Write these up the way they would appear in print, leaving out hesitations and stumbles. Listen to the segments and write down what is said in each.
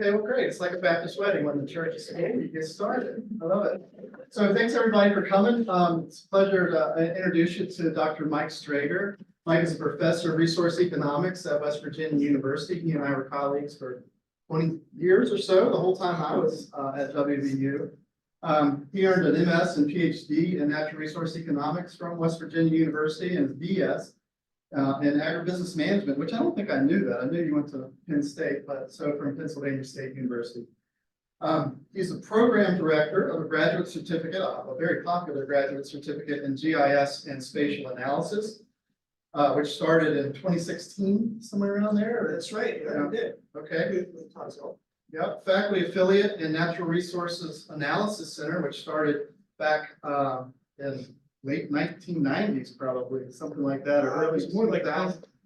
Okay, well, great. It's like a Baptist wedding when the church is in, you get started. I love it. So thanks everybody for coming. It's a pleasure to introduce you to Dr. Mike Strager. Mike is a professor of resource economics at West Virginia University. He and I were colleagues for 20 years or so, the whole time I was at WVU. He earned an MS and PhD in natural resource economics from West Virginia University and BS in agribusiness management, which I don't think I knew that. I knew you went to Penn State, but so from Pennsylvania State University. He's a program director of a graduate certificate, a very popular graduate certificate in GIS and spatial analysis, which started in 2016, somewhere around there. That's right. Yeah, we did. Okay. Yep. Faculty affiliate in Natural Resources Analysis Center, which started back in late 1990s, probably something like that, or early. It was more like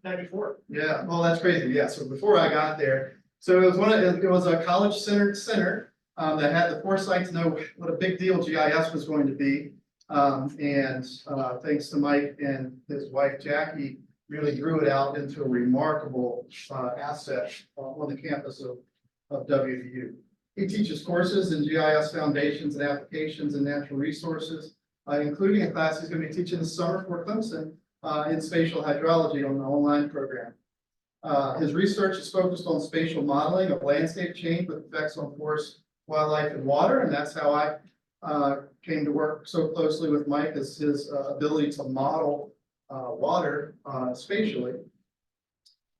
94. Yeah. Oh, that's crazy. Yeah. So before I got there, so it was a college-centered center that had the foresight to know what a big deal GIS was going to be. Thanks to Mike and his wife Jackie, really grew it out into a remarkable asset on the campus of WVU. He teaches courses in GIS foundations and applications in natural resources, including a class he's going to be teaching this summer for Clemson in spatial hydrology on the online program. His research is focused on spatial modeling of landscape change with effects on forest, wildlife, and water, and that's how I came to work so closely with Mike, is his ability to model water spatially,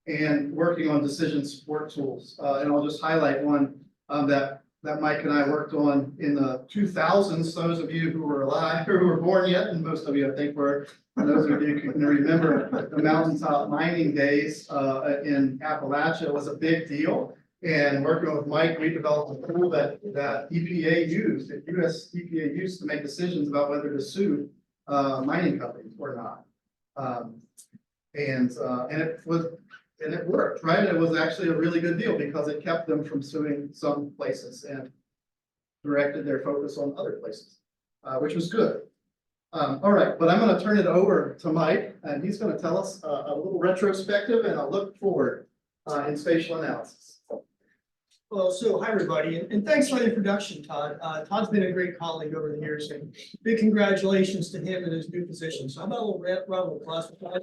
and working on decision support tools. And I'll just highlight one that Mike and I worked on in the 2000s. Those of you who were alive or who were born yet, and most of you I think were, and those of you who can remember the mountaintop mining days in Appalachia was a big deal. And working with Mike, we developed a tool that EPA used, that US EPA used to make decisions about whether to sue mining companies or not. And it worked, right? It was actually a really good deal because it kept them from suing some places and directed their focus on other places, which was good. All right, but I'm going to turn it over to Mike, and he's going to tell us a little retrospective and a look forward in spatial analysis. Well, so hi everybody, and thanks for the introduction, Todd. Todd's been a great colleague over the years, and big congratulations to him in his new position. So how about a little round of applause for Todd?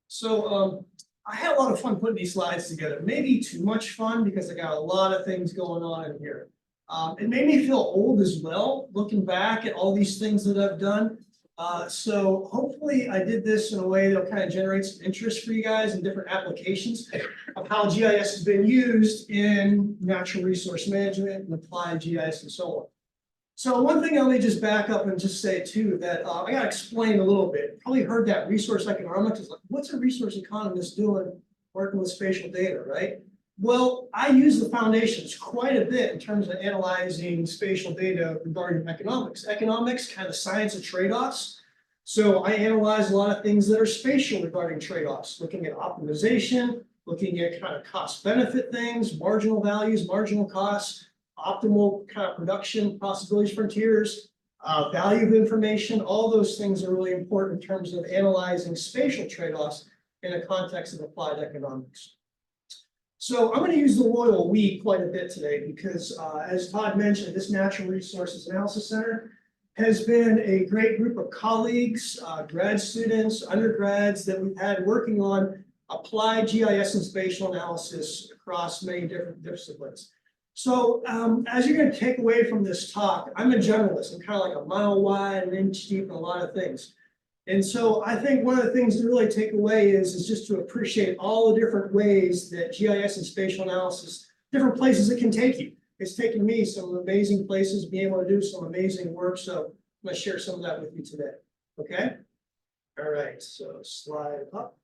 So I had a lot of fun putting these slides together. Maybe too much fun because I got a lot of things going on in here. It made me feel old as well, looking back at all these things that I've done. So hopefully I did this in a way that'll kind of generate some interest for you guys in different applications of how GIS has been used in natural resource management and applied GIS and so on. So one thing, let me just back up and just say too, that I got to explain a little bit. Probably heard that resource economics is like, what's a resource economist doing working with spatial data, right? Well, I use the foundations quite a bit in terms of analyzing spatial data regarding economics. Economics, kind of science of trade-offs. So I analyze a lot of things that are spatial regarding trade-offs, looking at optimization, looking at kind of cost-benefit things, marginal values, marginal costs, optimal kind of production possibilities, frontiers, value of information. All those things are really important in terms of analyzing spatial trade-offs in a context of applied economics. So I'm going to use the royal we quite a bit today because, as Todd mentioned, this Natural Resources Analysis Center has been a great group of colleagues, grad students, undergrads that we've had working on applied GIS and spatial analysis across many different disciplines. So as you're going to take away from this talk, I'm a generalist. I'm kind of like a mile wide and inch deep in a lot of things. And so I think one of the things to really take away is just to appreciate all the different ways that GIS and spatial analysis, different places it can take you. It's taken me some amazing places, being able to do some amazing work. So I'm going to share some of that with you today. Okay? All right. So slide up,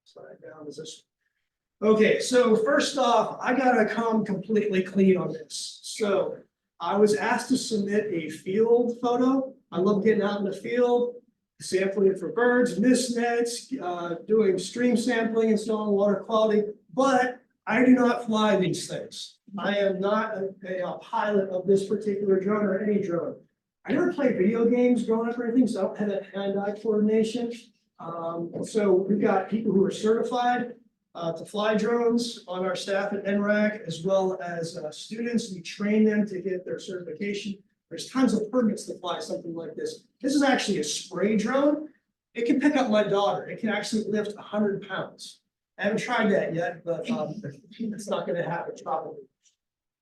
slide down is this one. Okay, so first off, I got to come completely clean on this. So I was asked to submit a field photo. I love getting out in the field, sampling it for birds, mist nets, doing stream sampling and so on, water quality, but I do not fly these things. I am not a pilot of this particular drone or any drone. I never played video games growing up or anything, so I don't have that hand-eye coordination. So we've got people who are certified. to fly drones on our staff at NRAC, as well as students. We train them to get their certification. There's tons of permits to fly something like this. This is actually a spray drone. It can pick up my daughter. It can actually lift 100 pounds. I haven't tried that yet, but it's not going to happen probably.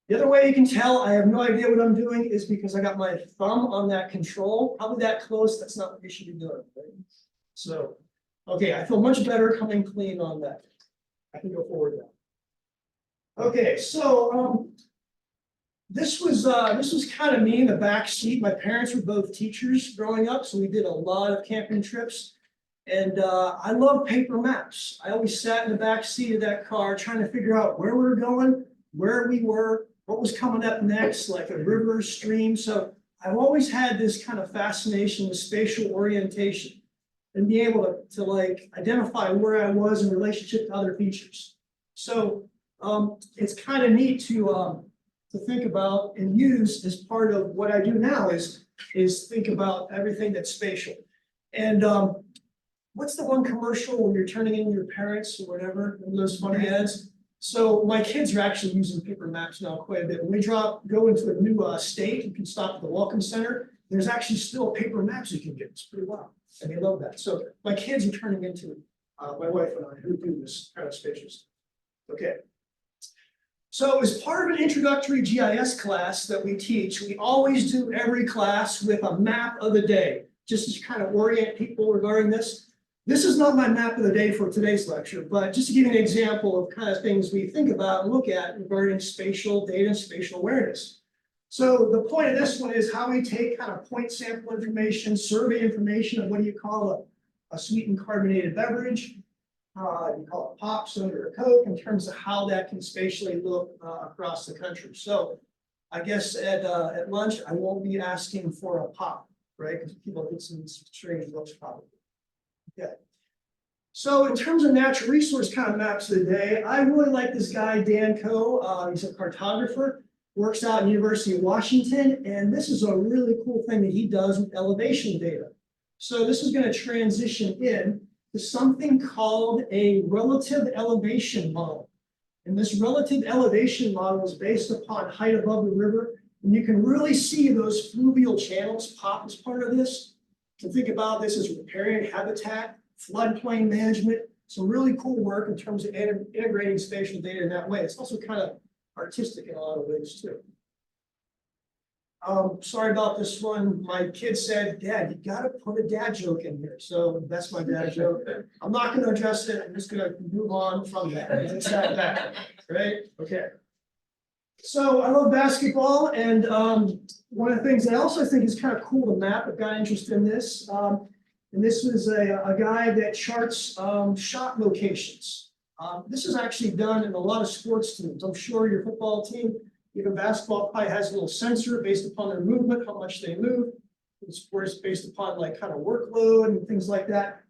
The other way you can tell I have no idea what I'm doing is because I got my thumb on that control, probably that close. That's not what you should be doing. Right? So, okay, I feel much better coming clean on that. I can go forward now. Okay, so this was kind of me in the back seat. My parents were both teachers growing up, so we did a lot of camping trips. And I love paper maps. I always sat in the back seat of that car trying to figure out where we were going, where we were, what was coming up next, like a river, stream. So I've always had this kind of fascination with spatial orientation and being able to like identify where I was in relationship to other features. So it's kind of neat to think about and use as part of what I do now is think about everything that's spatial. And what's the one commercial where you're turning in your parents or whatever, those funny ads? So my kids are actually using paper maps now quite a bit. When we go into a new state, you can stop at the Welcome Center. There's actually still paper maps you can get. It's pretty wild. And they love that. So my kids are turning into my wife and I who do this kind of spatial stuff. Okay. So as part of an introductory GIS class that we teach, we always do every class with a map of the day, just to kind of orient people regarding this. This is not my map of the day for today's lecture, but just to give you an example of kind of things we think about and look at regarding spatial data and spatial awareness. So the point of this one is how we take kind of point sample information, survey information of what do you call a sweetened carbonated beverage, you call it pop, soda, or Coke, in terms of how that can spatially look across the country. So I guess at lunch, I won't be asking for a pop, right? Because people get some strange looks probably. Okay. So in terms of natural resource kind of maps of the day, I really like this guy, Dan Coe. He's a cartographer, works out at University of Washington, and this is a really cool thing that he does with elevation data. So this is going to transition in to something called a relative elevation model. And this relative elevation model is based upon height above the river. And you can really see those fluvial channels pop as part of this. To think about this as riparian habitat, floodplain management, some really cool work in terms of integrating spatial data in that way. It's also kind of artistic in a lot of ways too. Sorry about this one. My kid said, Dad, you gotta put a dad joke in here. So that's my dad joke. I'm not gonna address it. I'm just gonna move on from that. It's that bad, right? Okay. So I love basketball, and one of the things I also think is kind of cool to map. I've got interested in this. And this was a guy that charts shot locations. This is actually done in a lot of sports teams. I'm sure your football team, even basketball, probably has a little sensor based upon their movement, how much they move. Sports based upon like kind of workload and things like that.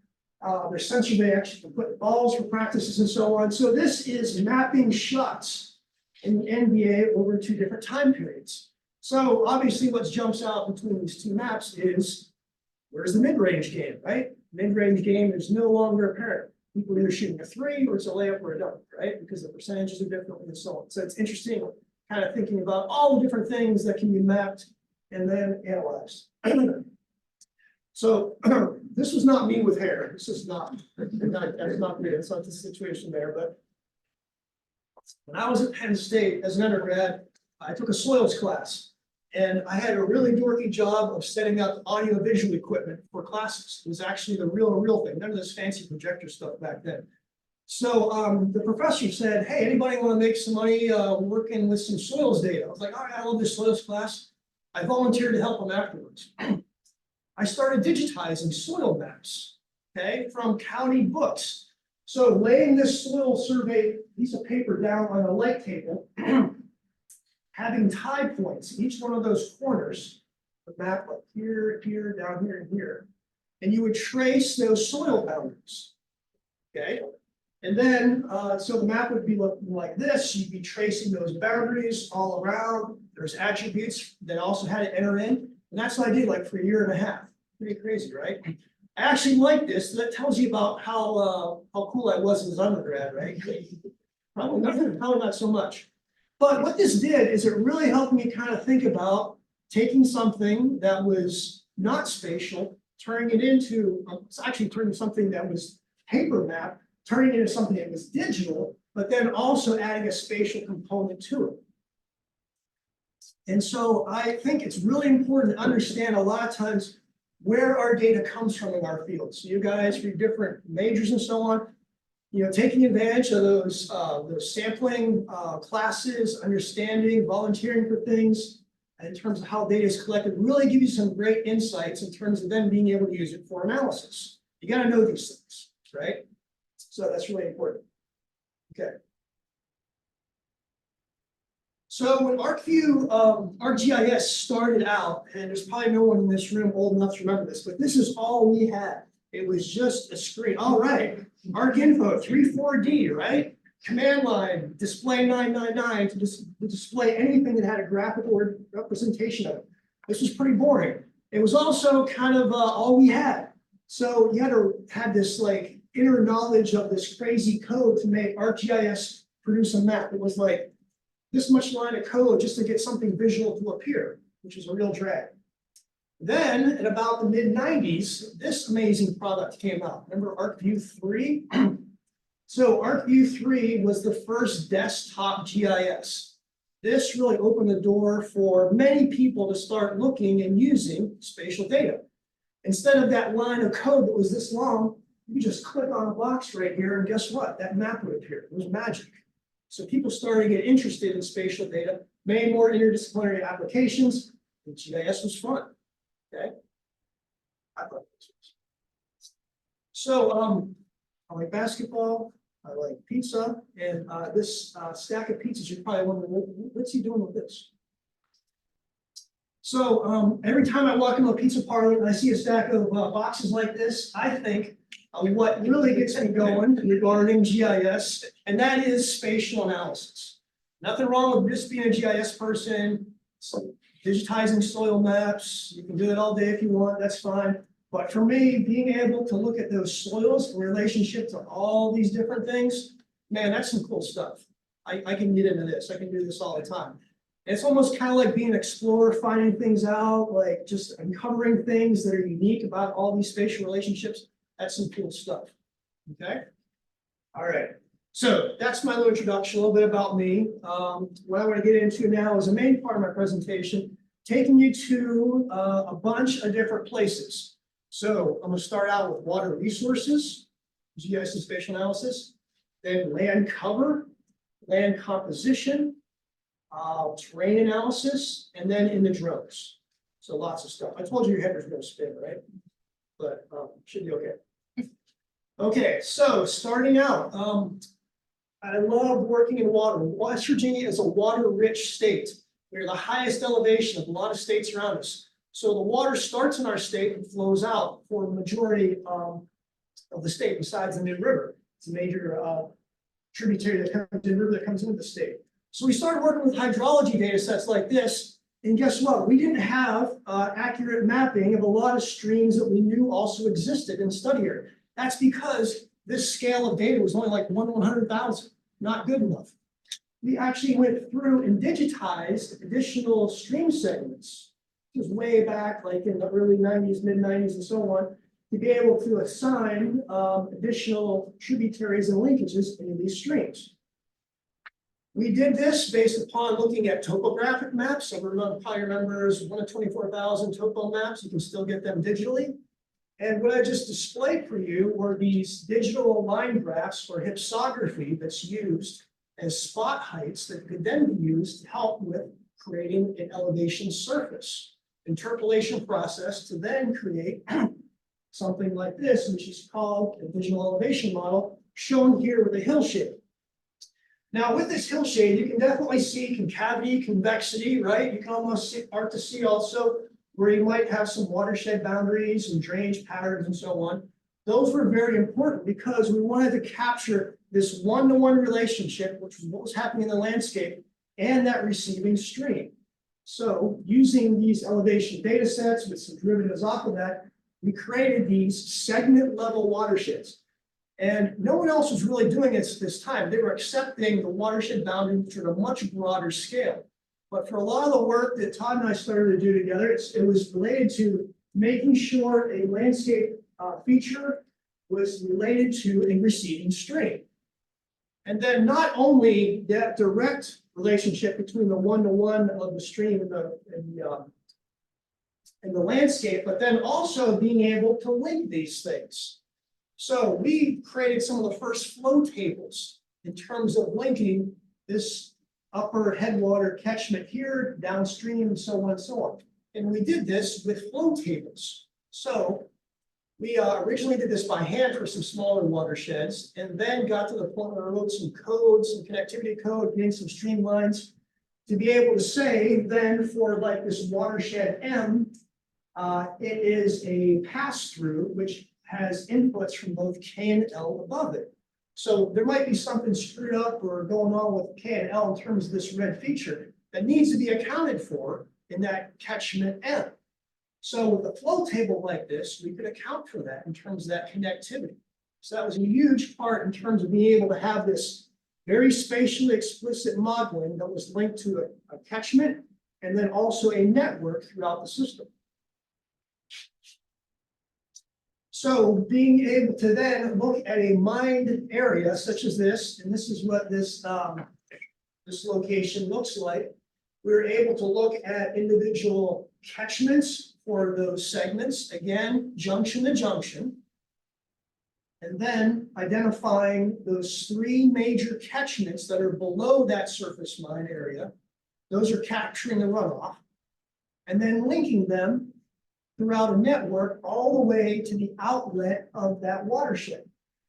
There's sensor they actually can put balls for practices and so on. So this is mapping shots in the NBA over 2 different time periods. So obviously what jumps out between these 2 maps is where's the mid-range game, right? Mid-range game is no longer apparent. People are either shooting a 3 or it's a layup or a dunk, right? Because the percentages are different and so on. So it's interesting kind of thinking about all the different things that can be mapped and then analyzed. So this was not me with hair. This is not, that's not me. It's not the situation there. But when I was at Penn State as an undergrad, I took a soils class. And I had a really dorky job of setting up audio-visual equipment for classes. It was actually the real thing, none of this fancy projector stuff back then. So the professor said, hey, anybody want to make some money working with some soils data? I was like, all right, I love this soils class. I volunteered to help them afterwards. I started digitizing soil maps, okay, from county books. So laying this soil survey piece of paper down on a light table, having tie points, each one of those corners, the map like here, here, down here, and here. And you would trace those soil boundaries, okay? And then, so the map would be looking like this. You'd be tracing those boundaries all around. There's attributes that also had to enter in. And that's what I did like for a year and a half. Pretty crazy, right? I actually like this. That tells you about how cool I was as an undergrad, right? Probably not so much. But what this did is it really helped me kind of think about taking something that was not spatial, turning it into, it's actually turning something that was paper map, turning it into something that was digital, but then also adding a spatial component to it. And so I think it's really important to understand a lot of times where our data comes from in our field. So you guys, for your different majors and so on, taking advantage of those sampling classes, understanding, volunteering for things in terms of how data is collected, really give you some great insights in terms of then being able to use it for analysis. You got to know these things, right? So that's really important. Okay. So when ArcGIS started out, and there's probably no one in this room old enough to remember this, but this is all we had. It was just a screen. All right, ArcInfo 3.4D, right? Command line, display 999 to display anything that had a graphical representation of it. This was pretty boring. It was also kind of all we had. So you had to have this like inner knowledge of this crazy code to make ArcGIS produce a map. It was like this much line of code just to get something visual to appear, which is a real drag. Then in about the mid-90s, this amazing product came out. Remember ArcView 3? So ArcView 3 was the first desktop GIS. This really opened the door for many people to start looking and using spatial data. Instead of that line of code that was this long, you just click on a box right here, and guess what? That map would appear. It was magic. So people started to get interested in spatial data, made more interdisciplinary applications, and GIS was fun. Okay. I thought this was. So I like basketball, I like pizza, and this stack of pizzas, you're probably wondering, what's he doing with this? So every time I walk into a pizza parlor and I see a stack of boxes like this, I think what really gets me going regarding GIS, and that is spatial analysis. Nothing wrong with just being a GIS person, digitizing soil maps. You can do it all day if you want, that's fine. But for me, being able to look at those soils in relationship to all these different things, man, that's some cool stuff. I can get into this. I can do this all the time. And it's almost kind of like being an explorer, finding things out, like just uncovering things that are unique about all these spatial relationships. That's some cool stuff. Okay. All right. So that's my little introduction, a little bit about me. What I want to get into now is the main part of my presentation, taking you to a bunch of different places. So I'm going to start out with water resources, GIS and spatial analysis, then land cover, land composition, terrain analysis, and then in the drones. So lots of stuff. I told you your head was going to spin, right? But should be okay. Okay, so starting out, I love working in water. West Virginia is a water-rich state. We're the highest elevation of a lot of states around us. So the water starts in our state and flows out for the majority of the state, besides the Mid River. It's a major tributary that comes in, river that comes into the state. So we started working with hydrology data sets like this, and guess what? We didn't have accurate mapping of a lot of streams that we knew also existed in the study area. That's because this scale of data was only like 1/100,000, not good enough. We actually went through and digitized additional stream segments. It was way back, like in the early 90s, mid 90s, and so on, to be able to assign additional tributaries and linkages into these streams. We did this based upon looking at topographic maps. Everyone probably remembers 1 of 24,000 topo maps. You can still get them digitally. And what I just displayed for you were these digital line graphs for hypsography that's used as spot heights that could then be used to help with creating an elevation surface. Interpolation process to then create something like this, which is called a visual elevation model, shown here with a hill shape. Now with this hill shade, you can definitely see concavity, convexity, right? You can almost start to see also where you might have some watershed boundaries and drainage patterns and so on. Those were very important because we wanted to capture this one-to-one relationship, which was what was happening in the landscape, and that receiving stream. So using these elevation data sets with some derivatives off of that, we created these segment level watersheds. And no one else was really doing it at this time. They were accepting the watershed boundaries at a much broader scale. But for a lot of the work that Todd and I started to do together, it was related to making sure a landscape feature was related to a receding stream. And then not only that direct relationship between the one-to-one of the stream and the landscape, but then also being able to link these things. So we created some of the first flow tables in terms of linking this upper headwater catchment here, downstream, and so on and so on. And we did this with flow tables. So we originally did this by hand for some smaller watersheds, and then got to the point where we wrote some code, some connectivity code, getting some streamlines to be able to say then for like this watershed M, it is a pass-through which has inputs from both K and L above it. So there might be something screwed up or going on with K and L in terms of this red feature that needs to be accounted for in that catchment M. So with a flow table like this, we could account for that in terms of that connectivity. So that was a huge part in terms of being able to have this very spatially explicit modeling that was linked to a catchment and then also a network throughout the system. So being able to then look at a mined area such as this, and this is what this location looks like. We're able to look at individual catchments for those segments, again, junction to junction. And then identifying those three major catchments that are below that surface mine area. Those are capturing the runoff. And then linking them throughout a network all the way to the outlet of that watershed.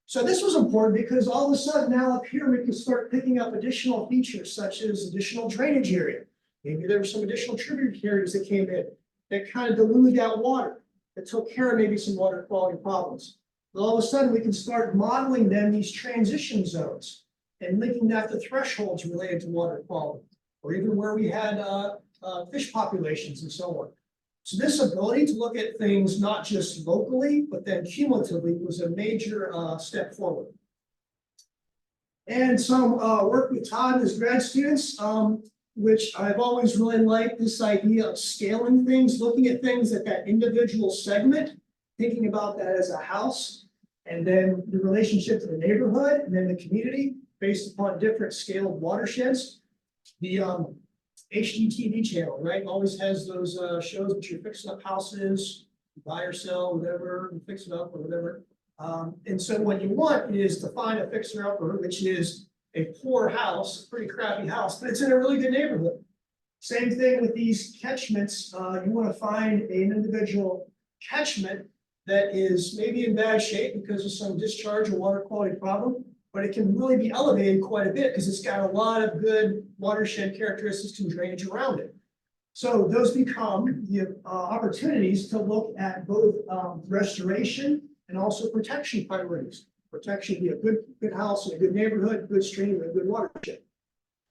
So this was important because all of a sudden now up here we can start picking up additional features such as additional drainage area. Maybe there were some additional tributaries that came in that kind of diluted that water, that took care of maybe some water quality problems. But all of a sudden we can start modeling then these transition zones and linking that to thresholds related to water quality, or even where we had fish populations and so on. So this ability to look at things not just locally, but then cumulatively was a major step forward. And some work with Todd and his grad students, which I've always really liked this idea of scaling things, looking at things at that individual segment, thinking about that as a house, and then the relationship to the neighborhood, and then the community based upon different scaled watersheds. The HGTV channel, right, always has those shows that you're fixing up houses, buy or sell, whatever, and fix it up or whatever. And so what you want is to find a fixer-upper, which is a poor house, a pretty crappy house, but it's in a really good neighborhood. Same thing with these catchments. You want to find an individual catchment that is maybe in bad shape because of some discharge or water quality problem, but it can really be elevated quite a bit because it's got a lot of good watershed characteristics and drainage around it. So those become the opportunities to look at both restoration and also protection priorities. Protection be a good house in a good neighborhood, good stream, and a good watershed.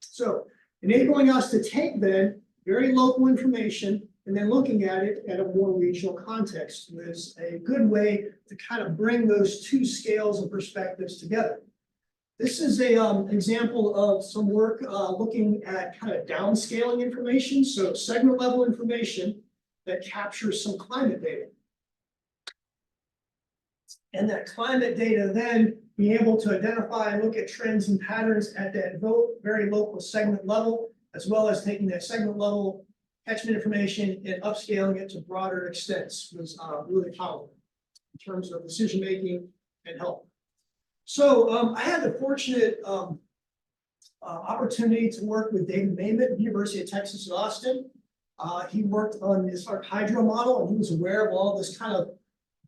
So enabling us to take then very local information and then looking at it at a more regional context is a good way to kind of bring those two scales and perspectives together. This is a example of some work looking at kind of downscaling information, so segment level information that captures some climate data. And that climate data then being able to identify and look at trends and patterns at that very local segment level, as well as taking that segment level catchment information and upscaling it to broader extents was really powerful in terms of decision making and help. So I had the fortunate opportunity to work with David Mamet at the University of Texas at Austin. He worked on this hydro model, and he was aware of all this kind of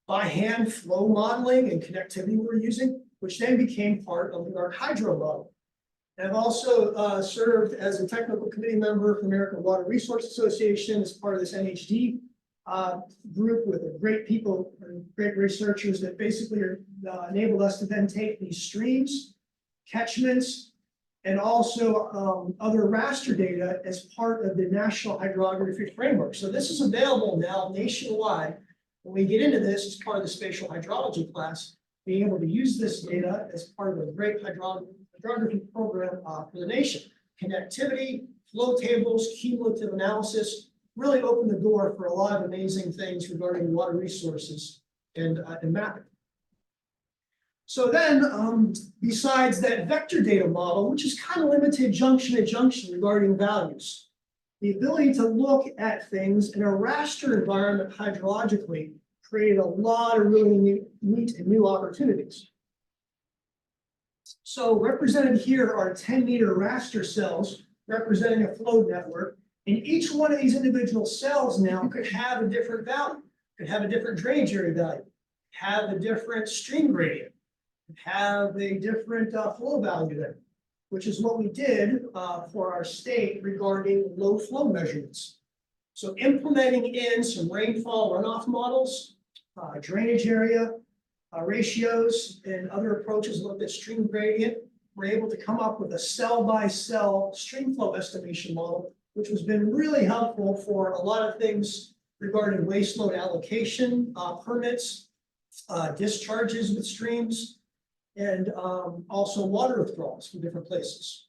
by hand flow modeling and connectivity we were using, which then became part of the hydro model. And I've also served as a technical committee member for the American Water Resources Association as part of this NHD group with great people and great researchers that basically enabled us to then take these streams, catchments, and also other raster data as part of the National Hydrography Framework. So this is available now nationwide when we get into this as part of the spatial hydrology class, being able to use this data as part of a great hydrography program for the nation. Connectivity, flow tables, cumulative analysis really opened the door for a lot of amazing things regarding water resources and mapping. So then, besides that vector data model, which is kind of limited junction to junction regarding values, the ability to look at things in a raster environment hydrologically created a lot of really neat and new opportunities. So represented here are 10-meter raster cells representing a flow network. And each one of these individual cells now could have a different value, could have a different drainage area value, have a different stream gradient, have a different flow value there, which is what we did for our state regarding low flow measurements. So implementing in some rainfall runoff models, drainage area ratios, and other approaches looked at stream gradient, we're able to come up with a cell-by-cell stream flow estimation model, which has been really helpful for a lot of things regarding waste load allocation, permits, discharges with streams, and also water withdrawals from different places.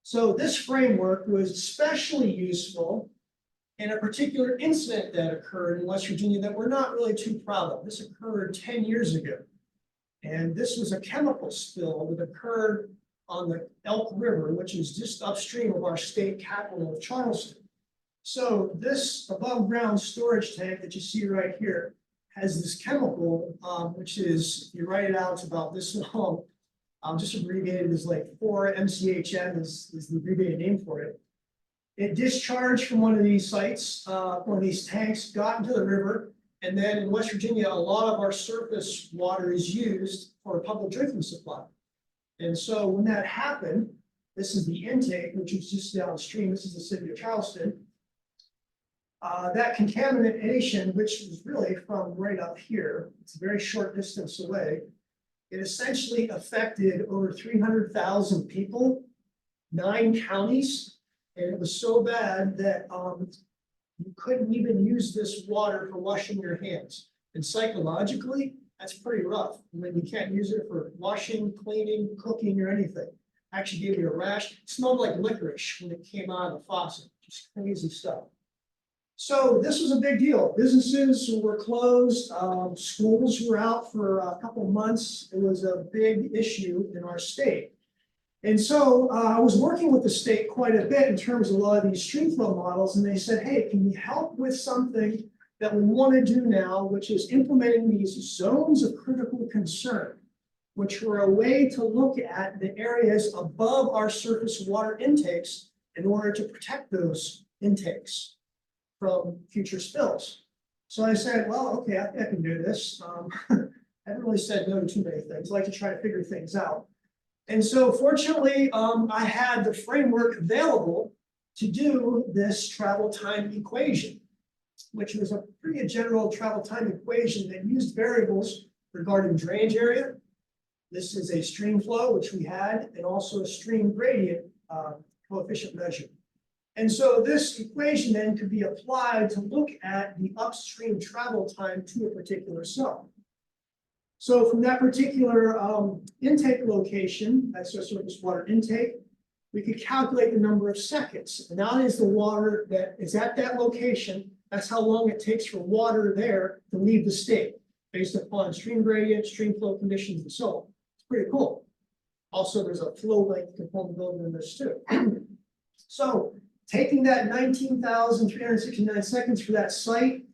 So this framework was especially useful in a particular incident that occurred in West Virginia that we're not really too proud of. This occurred 10 years ago. And this was a chemical spill that occurred on the Elk River, which is just upstream of our state capital of Charleston. So this above ground storage tank that you see right here has this chemical, which is, you write it out, it's about this long, just abbreviated as like 4 MCHM is the abbreviated name for it. It discharged from one of these sites, one of these tanks, got into the river, and then in West Virginia, a lot of our surface water is used for public drinking supply. And so when that happened, this is the intake, which is just downstream. This is the city of Charleston. That contamination, which was really from right up here, it's a very short distance away. It essentially affected over 300,000 people, 9 counties. And it was so bad that you couldn't even use this water for washing your hands. And psychologically, that's pretty rough. I mean, you can't use it for washing, cleaning, cooking, or anything. Actually gave you a rash. It smelled like licorice when it came out of the faucet. Just crazy stuff. So this was a big deal. Businesses were closed. Schools were out for a couple of months. It was a big issue in our state. And so I was working with the state quite a bit in terms of a lot of these stream flow models, and they said, hey, can you help with something that we want to do now, which is implementing these zones of critical concern, which were a way to look at the areas above our surface water intakes in order to protect those intakes from future spills. So I said, well, okay, I think I can do this. I haven't really said no to too many things. I like to try to figure things out. And so fortunately, I had the framework available to do this travel time equation, which was a pretty general travel time equation that used variables regarding drainage area. This is a stream flow, which we had, and also a stream gradient coefficient measure. And so this equation then could be applied to look at the upstream travel time to a particular cell. So from that particular intake location, that's our surface water intake, we could calculate the number of seconds. And that is the water that is at that location. That's how long it takes for water there to leave the state, based upon stream gradient, stream flow conditions, and so on. It's pretty cool. Also, there's a flow length component built in this too. So taking that 19,369 seconds for that site,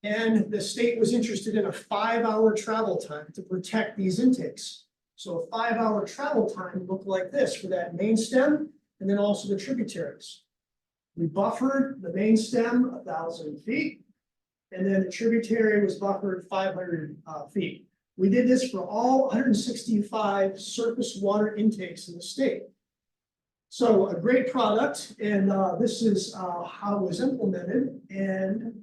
and the state was interested in a 5-hour travel time to protect these intakes. So a 5-hour travel time looked like this for that main stem, and then also the tributaries. We buffered the main stem 1,000 feet, and then the tributary was buffered 500 feet. We did this for all 165 surface water intakes in the state. So a great product, and this is how it was implemented. And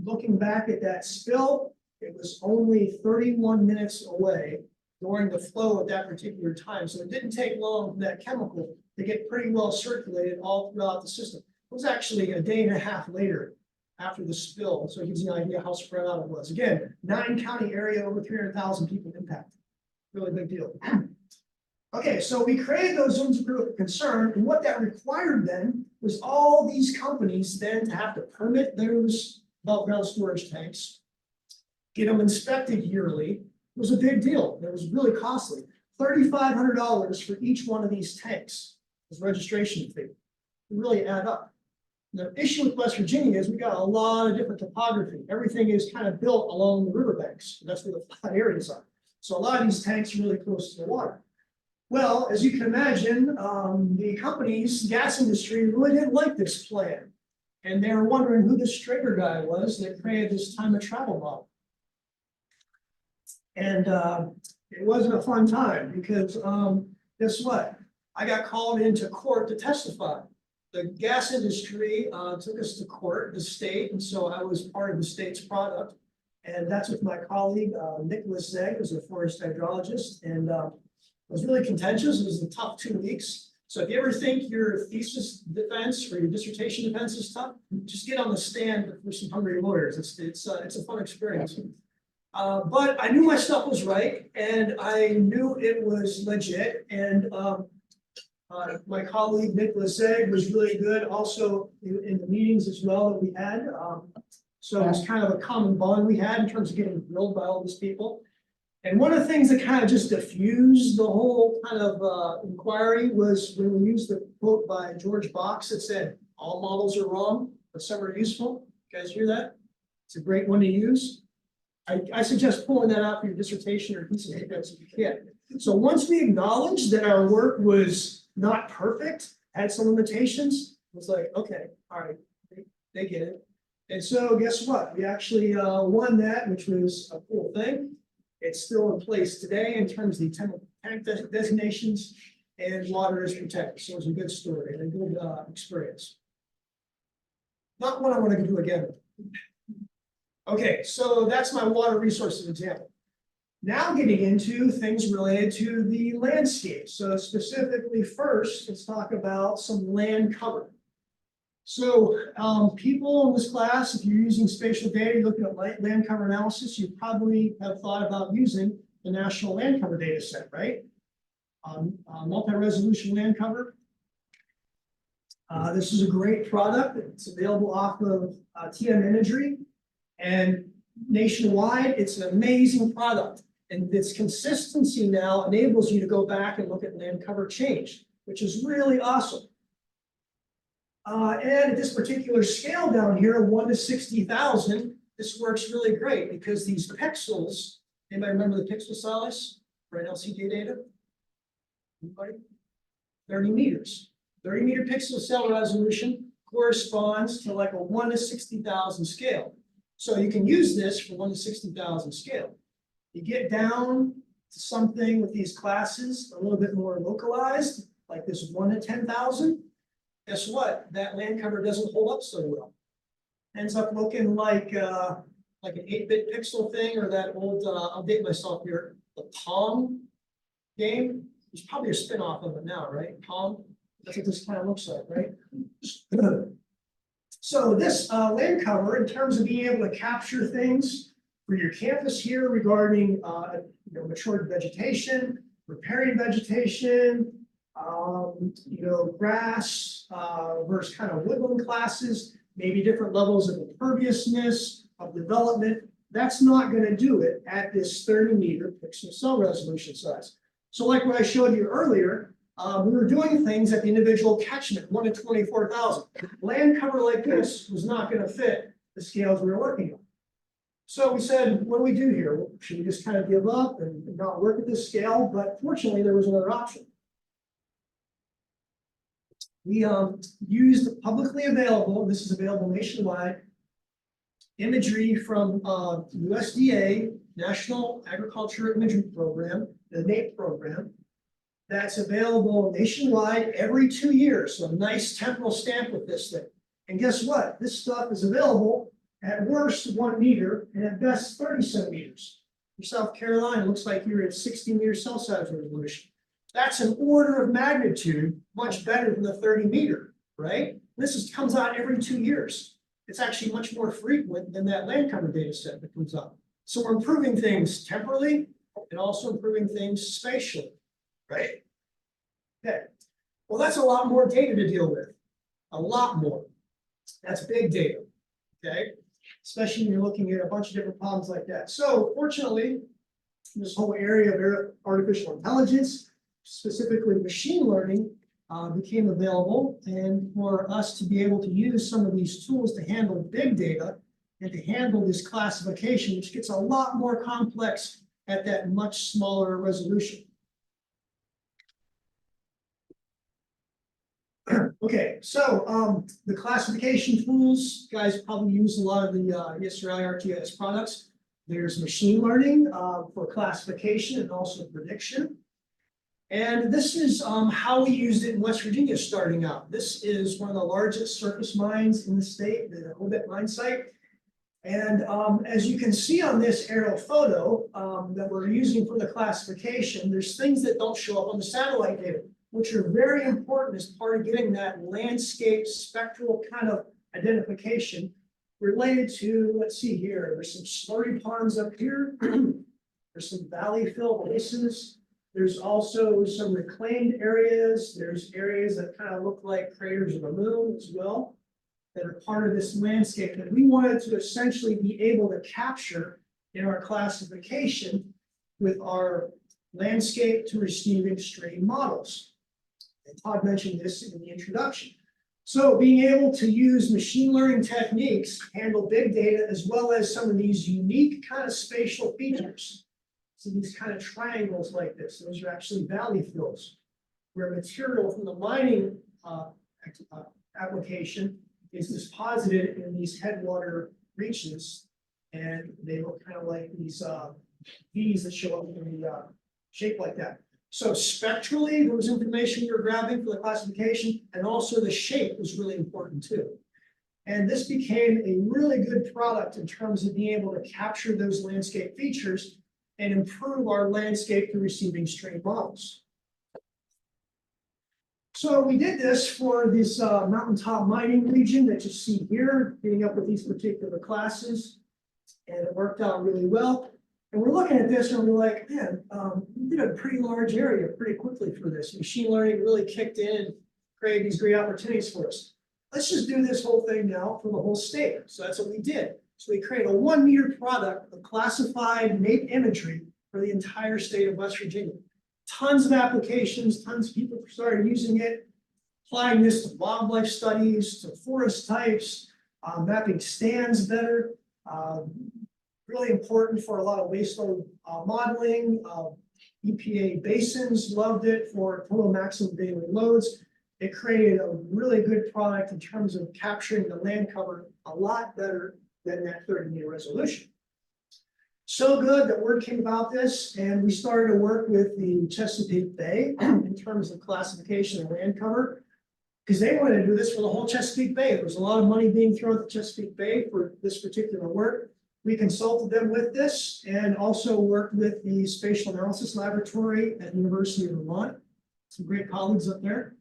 looking back at that spill, it was only 31 minutes away during the flow at that particular time. So it didn't take long for that chemical to get pretty well circulated all throughout the system. It was actually a day and a half later after the spill. So it gives you an idea how spread out it was. Again, 9-county area, over 300,000 people impacted. Really big deal. Okay, so we created those zones of critical concern, and what that required then was all these companies then to have to permit those above ground storage tanks, get them inspected yearly. It was a big deal. It was really costly. $3,500 for each one of these tanks was registration fee. It really add up. The issue with West Virginia is we got a lot of different topography. Everything is kind of built along the riverbanks. That's where the flat areas are. So a lot of these tanks are really close to the water. Well, as you can imagine, the companies, gas industry really didn't like this plan. And they were wondering who this Strager guy was that created this time of travel model. And it wasn't a fun time because guess what? I got called into court to testify. The gas industry took us to court, the state, and so I was part of the state's product. And that's with my colleague, Nicholas Zegg, who's a forest hydrologist. And it was really contentious. It was a tough 2 weeks. So if you ever think your thesis defense or your dissertation defense is tough, just get on the stand for some hungry lawyers. It's a fun experience. But I knew my stuff was right, and I knew it was legit. And my colleague Nicholas Zegg was really good, also in the meetings as well that we had. So it was kind of a common bond we had in terms of getting grilled by all these people. And one of the things that kind of just diffused the whole kind of inquiry was when we used the quote by George Box that said, "All models are wrong, but some are useful." You guys hear that? It's a great one to use. I suggest pulling that out for your dissertation or thesis defense if you can. So once we acknowledged that our work was not perfect, had some limitations, it was like, okay, all right, they get it. And so guess what? We actually won that, which was a cool thing. It's still in place today in terms of the tank designations, and water is protected. So it's a good story and a good experience. Not one I want to do again. Okay, so that's my water resources example. Now getting into things related to the landscape. So specifically first, let's talk about some land cover. So people in this class, if you're using spatial data, you're looking at land cover analysis, you probably have thought about using the National Land Cover Data Set, right? Multi-resolution land cover. This is a great product. It's available off of TM Imagery. And nationwide, it's an amazing product. And its consistency now enables you to go back and look at land cover change, which is really awesome. And at this particular scale down here, 1 to 60,000, this works really great because these pixels, anybody remember the pixel size for an LCD data? Anybody? 30 meters. 30 meter pixel cell resolution corresponds to like a 1 to 60,000 scale. So you can use this for 1 to 60,000 scale. You get down to something with these classes a little bit more localized, like this 1 to 10,000. Guess what? That land cover doesn't hold up so well. Ends up looking like an 8-bit pixel thing, or that old, I'll date myself here, the Pong game. There's probably a spin-off of it now, right? Pong. That's what this kind of looks like, right? So this land cover, in terms of being able to capture things for your campus here regarding matured vegetation, riparian vegetation, grass versus kind of woodland classes, maybe different levels of imperviousness, of development. That's not going to do it at this 30 meter pixel cell resolution size. So like what I showed you earlier, we were doing things at the individual catchment, 1 to 24,000. Land cover like this was not going to fit the scales we were working on. So we said, what do we do here? Well, should we just kind of give up and not work at this scale? But fortunately, there was another option. We used publicly available, this is available nationwide, imagery from USDA, National Agriculture Imagery Program, the NAPE program, that's available nationwide every 2 years. So a nice temporal stamp with this thing. And guess what? This stuff is available at worst 1 meter and at best 30 centimeters. For South Carolina, it looks like you're at 60 meter cell size resolution. That's an order of magnitude much better than the 30 meter, right? This comes out every 2 years. it's actually much more frequent than that land cover data set that comes up. So we're improving things temporally and also improving things spatially, right? Okay, well, that's a lot more data to deal with, a lot more. That's big data, okay? Especially when you're looking at a bunch of different problems like that. So fortunately, this whole area of artificial intelligence, specifically machine learning, became available, and for us to be able to use some of these tools to handle big data and to handle this classification, which gets a lot more complex at that much smaller resolution. Okay, so the classification tools, guys probably use a lot of the ESRI ArcGIS products. There's machine learning for classification and also prediction. And this is how we used it in West Virginia starting out. This is one of the largest surface mines in the state, the Obit mine site. And as you can see on this aerial photo that we're using for the classification, there's things that don't show up on the satellite data, which are very important as part of getting that landscape spectral kind of identification related to, let's see here, there's some slurry ponds up here. There's some valley fill bases. There's also some reclaimed areas. There's areas that kind of look like craters of the moon as well, that are part of this landscape that we wanted to essentially be able to capture in our classification with our landscape to receiving stream models. And Todd mentioned this in the introduction. So being able to use machine learning techniques to handle big data as well as some of these unique kind of spatial features. So these kind of triangles like this, those are actually valley fills, where material from the mining application is deposited in these headwater reaches, and they look kind of like these V's that show up in the shape like that. So spectrally, there was information we were grabbing for the classification, and also the shape was really important too. And this became a really good product in terms of being able to capture those landscape features and improve our landscape through receiving stream models. So we did this for this mountaintop mining region that you see here, getting up with these particular classes, and it worked out really well. And we're looking at this and we're like, man, we did a pretty large area pretty quickly for this. Machine learning really kicked in and created these great opportunities for us. Let's just do this whole thing now for the whole state. So that's what we did. So we created a 1 meter product of classified nape imagery for the entire state of West Virginia. Tons of applications, tons of people started using it, applying this to wildlife studies, to forest types, mapping stands better. Really important for a lot of wastewater modeling. EPA basins loved it for total maximum daily loads. It created a really good product in terms of capturing the land cover a lot better than that 30-meter resolution. So good that word came about this, and we started to work with the Chesapeake Bay in terms of classification of land cover, because they wanted to do this for the whole Chesapeake Bay. There was a lot of money being thrown at the Chesapeake Bay for this particular work. We consulted them with this and also worked with the Spatial Analysis Laboratory at the University of Vermont. Some great colleagues up there.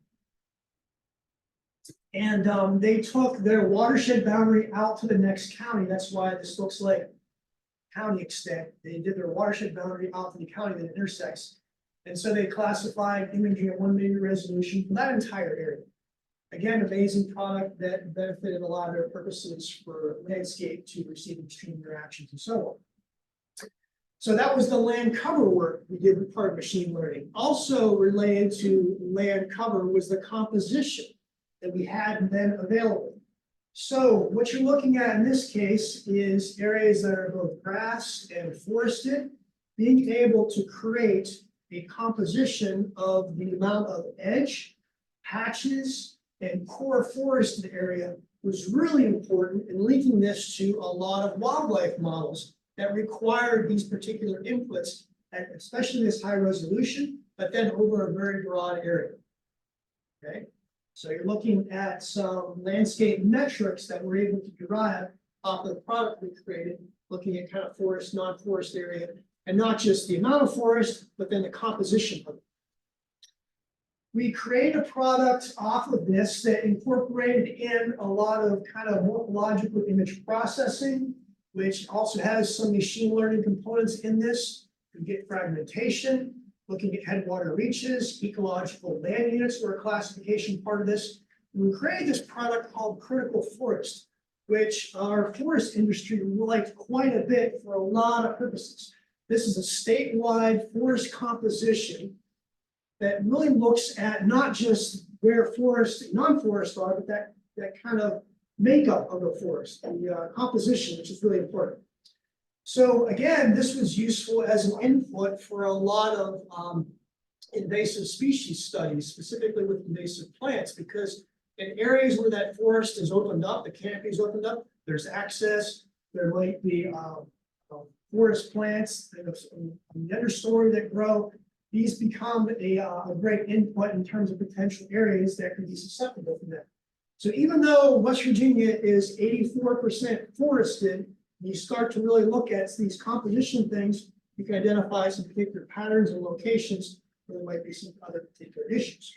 And they took their watershed boundary out to the next county. That's why this looks like county extent. They did their watershed boundary out to the county that intersects. And so they classified imaging at 1 meter resolution for that entire area. Again, amazing product that benefited a lot of their purposes for landscape to receiving stream interactions and so on. So that was the land cover work we did with part of machine learning. Also related to land cover was the composition that we had then available. So what you're looking at in this case is areas that are both grass and forested, being able to create a composition of the amount of edge, patches, and core forested area was really important in linking this to a lot of wildlife models that required these particular inputs, at especially this high resolution, but then over a very broad area. Okay, so you're looking at some landscape metrics that we're able to derive off the product we created, looking at kind of forest, non-forest area, and not just the amount of forest, but then the composition of it. We created a product off of this that incorporated in a lot of kind of morphological image processing, which also has some machine learning components in this. We get fragmentation, looking at headwater reaches, ecological land units were a classification part of this. And we created this product called Critical Forest, which our forest industry liked quite a bit for a lot of purposes. This is a statewide forest composition that really looks at not just where forest and non-forest are, but that kind of makeup of the forest, the composition, which is really important. So again, this was useful as an input for a lot of invasive species studies, specifically with invasive plants, because in areas where that forest is opened up, the canopy is opened up, there's access, there might be forest plants, on the understory that grow. These become a great input in terms of potential areas that can be susceptible to that. So even though West Virginia is 84% forested, you start to really look at these composition things, you can identify some particular patterns and locations where there might be some other particular issues.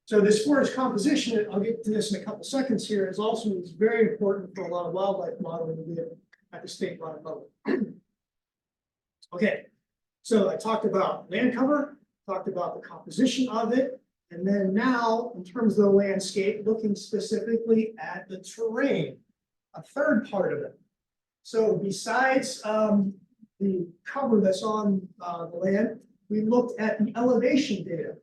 So this forest composition, I'll get to this in a couple seconds here, is also very important for a lot of wildlife modeling we do at the statewide level. Okay, so I talked about land cover, talked about the composition of it, and then now, in terms of the landscape, looking specifically at the terrain, a third part of it. So besides the cover that's on the land, we looked at the elevation data.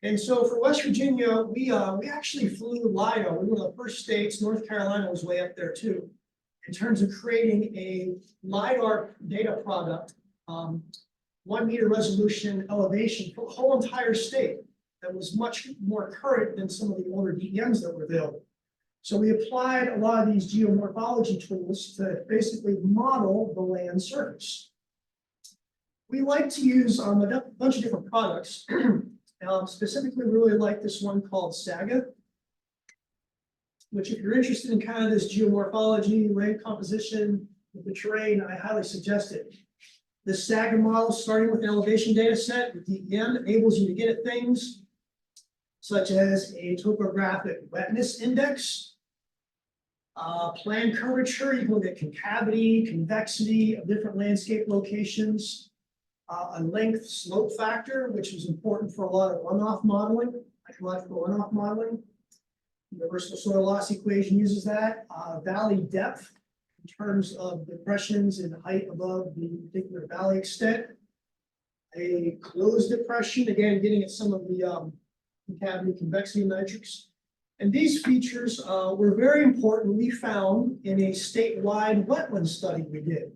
And so for West Virginia, we actually flew LiDAR. We were one of the first states. North Carolina was way up there too, in terms of creating a LiDAR data product, 1 meter resolution elevation for the whole entire state that was much more current than some of the older DEMs that were available. So we applied a lot of these geomorphology tools to basically model the land surface. We like to use a bunch of different products. Specifically, we really like this one called Saga, which if you're interested in kind of this geomorphology, land composition, with the terrain, I highly suggest it. The Saga model, starting with an elevation data set with DEM, enables you to get at things such as a topographic wetness index, plan curvature. You can look at concavity, convexity of different landscape locations, a length slope factor, which is important for a lot of runoff modeling, ecological runoff modeling. Universal soil loss equation uses that. Valley depth in terms of depressions and height above the particular valley extent. A closed depression, again, getting at some of the concavity, convexity metrics. And these features were very important, we found, in a statewide wetland study we did.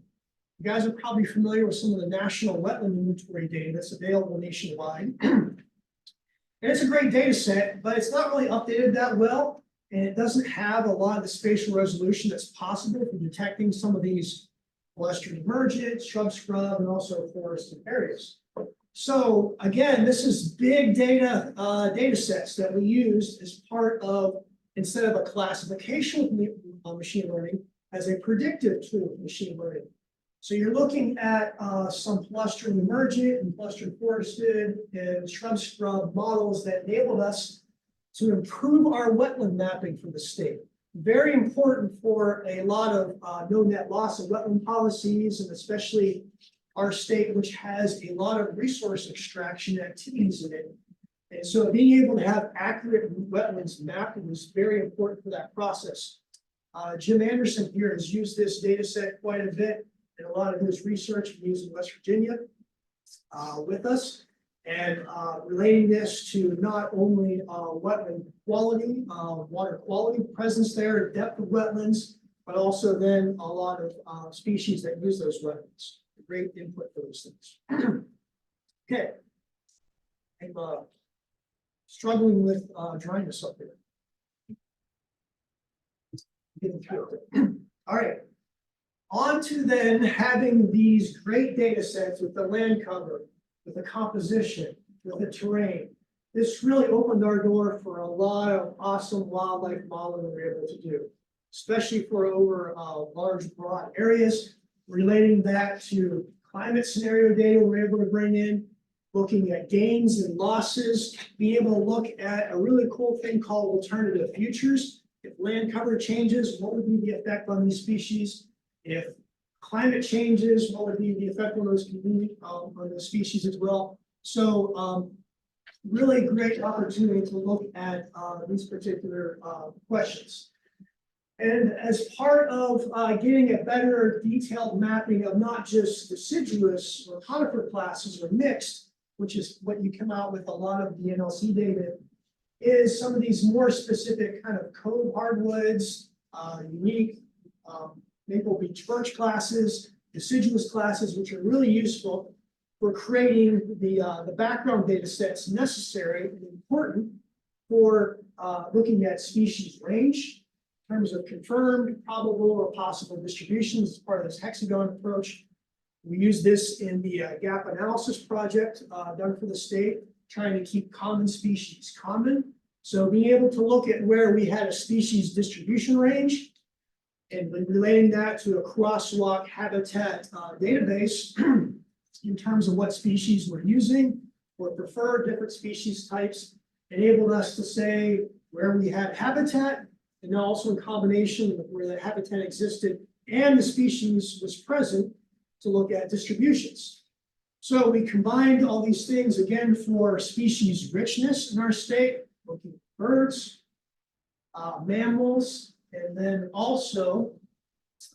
You guys are probably familiar with some of the national wetland inventory data that's available nationwide. And it's a great data set, but it's not really updated that well. And it doesn't have a lot of the spatial resolution that's possible for detecting some of these western emergence, shrub scrub, and also forested areas. So again, this is big data data sets that we used as part of, instead of a classification with machine learning, as a predictive tool of machine learning. So you're looking at some clustering emergent and clustering forested and shrub scrub models that enabled us to improve our wetland mapping for the state. Very important for a lot of no net loss of wetland policies, and especially our state, which has a lot of resource extraction activities in it. And so being able to have accurate wetlands mapping is very important for that process. Jim Anderson here has used this data set quite a bit in a lot of his research used in West Virginia with us, and relating this to not only wetland quality, water quality, presence there, depth of wetlands, but also then a lot of species that use those wetlands. Great input for those things. Okay. I'm struggling with dryness up here. Getting through it. All right. On to then having these great data sets with the land cover, with the composition, with the terrain. This really opened our door for a lot of awesome wildlife modeling we were able to do, especially for over large, broad areas. Relating that to climate scenario data we're able to bring in, looking at gains and losses, being able to look at a really cool thing called alternative futures. If land cover changes, what would be the effect on these species? If climate changes, what would be the effect on those on those species as well? So really great opportunity to look at these particular questions. And as part of getting a better detailed mapping of not just deciduous or conifer classes or mixed, which is what you come out with a lot of the NLC data, is some of these more specific kind of code hardwoods, unique maple beech birch classes, deciduous classes, which are really useful for creating the background data sets necessary and important for looking at species range in terms of confirmed, probable, or possible distributions as part of this hexagon approach. We use this in the gap analysis project done for the state, trying to keep common species common. So being able to look at where we had a species distribution range and relating that to a crosswalk habitat database in terms of what species we're using or prefer different species types, enabled us to say where we had habitat and also in combination with where the habitat existed and the species was present to look at distributions. So we combined all these things again for species richness in our state, looking at birds, mammals, and then also